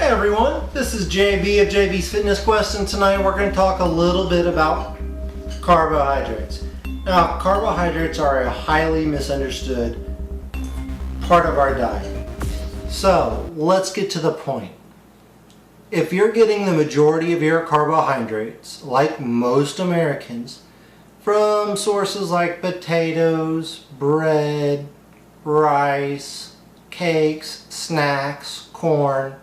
everyone, this is JB of JB's Fitness Quest, and tonight we're going to talk a little bit about carbohydrates. Now, carbohydrates are a highly misunderstood part of our diet. So, let's get to the point. If you're getting the majority of your carbohydrates, like most Americans, from sources like potatoes, bread, rice, cakes, snacks, corn,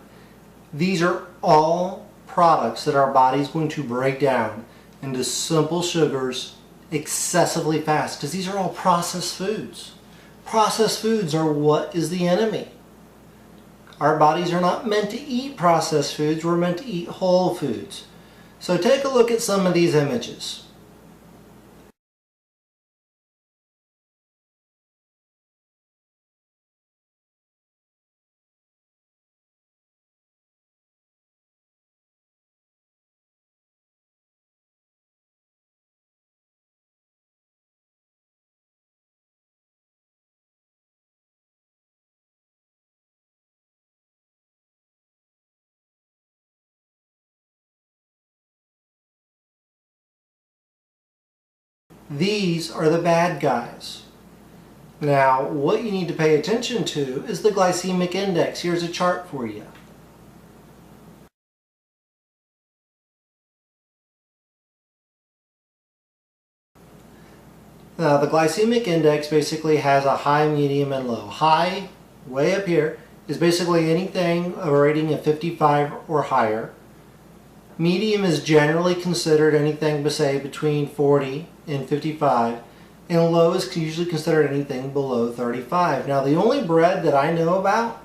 these are all products that our body is going to break down into simple sugars excessively fast, because these are all processed foods. Processed foods are what is the enemy. Our bodies are not meant to eat processed foods, we're meant to eat whole foods. So take a look at some of these images. These are the bad guys. Now, what you need to pay attention to is the glycemic index. Here's a chart for you. Now, the glycemic index basically has a high, medium, and low. High, way up here, is basically anything of a rating of 55 or higher. Medium is generally considered anything, say, between 40 and 55, and low is usually considered anything below 35. Now, the only bread that I know about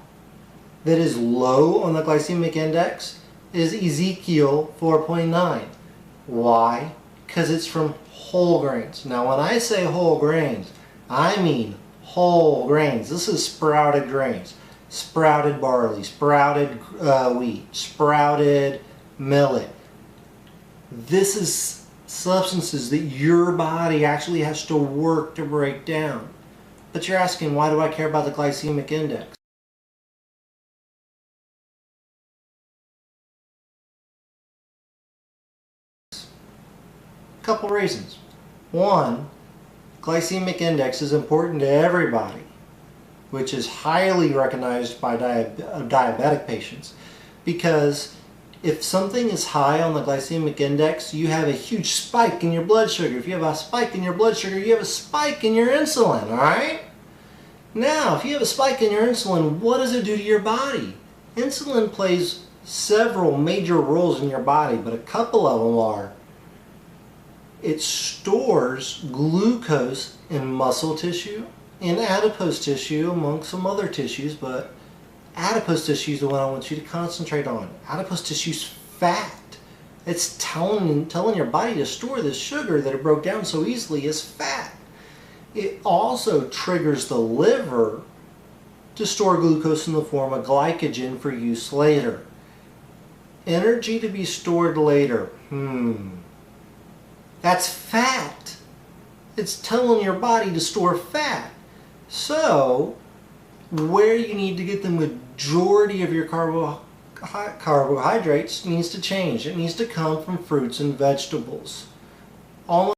that is low on the glycemic index is Ezekiel 4.9. Why? Because it's from whole grains. Now, when I say whole grains, I mean whole grains. This is sprouted grains, sprouted barley, sprouted wheat, sprouted millet. This is substances that your body actually has to work to break down. But you're asking, why do I care about the glycemic index? A couple reasons. One, glycemic index is important to everybody, which is highly recognized by diabetic patients, because if something is high on the glycemic index, you have a huge spike in your blood sugar. If you have a spike in your blood sugar, you have a spike in your insulin, all right? Now, if you have a spike in your insulin, what does it do to your body? Insulin plays several major roles in your body, but a couple of them are, it stores glucose in muscle tissue, in adipose tissue, among some other tissues, but adipose tissue is the one I want you to concentrate on. Adipose tissue is fat. It's telling your body to store this sugar that it broke down so easily as fat. It also triggers the liver to store glucose in the form of glycogen for use later. Energy to be stored later. That's fat. It's telling your body to store fat. So, where you need to get the majority of your carbohydrates needs to change. It needs to come from fruits and vegetables. Almost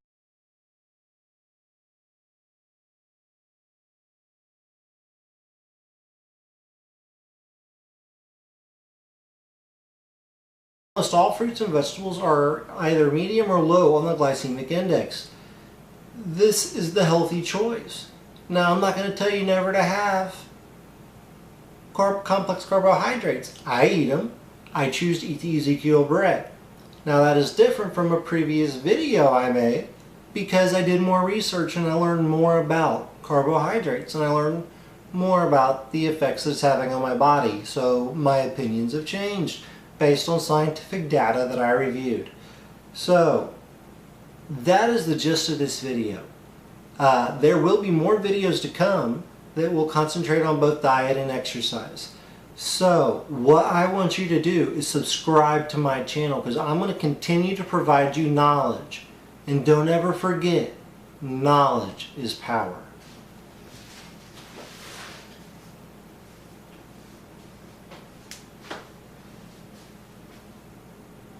all fruits and vegetables are either medium or low on the glycemic index. This is the healthy choice. Now, I'm not going to tell you never to have complex carbohydrates. I eat them. I choose to eat the Ezekiel bread. Now, that is different from a previous video I made, because I did more research and I learned more about carbohydrates and I learned more about the effects it's having on my body. So my opinions have changed based on scientific data that I reviewed. So that is the gist of this video. There will be more videos to come that will concentrate on both diet and exercise. So what I want you to do is subscribe to my channel, because I'm going to continue to provide you knowledge. And don't ever forget, knowledge is power.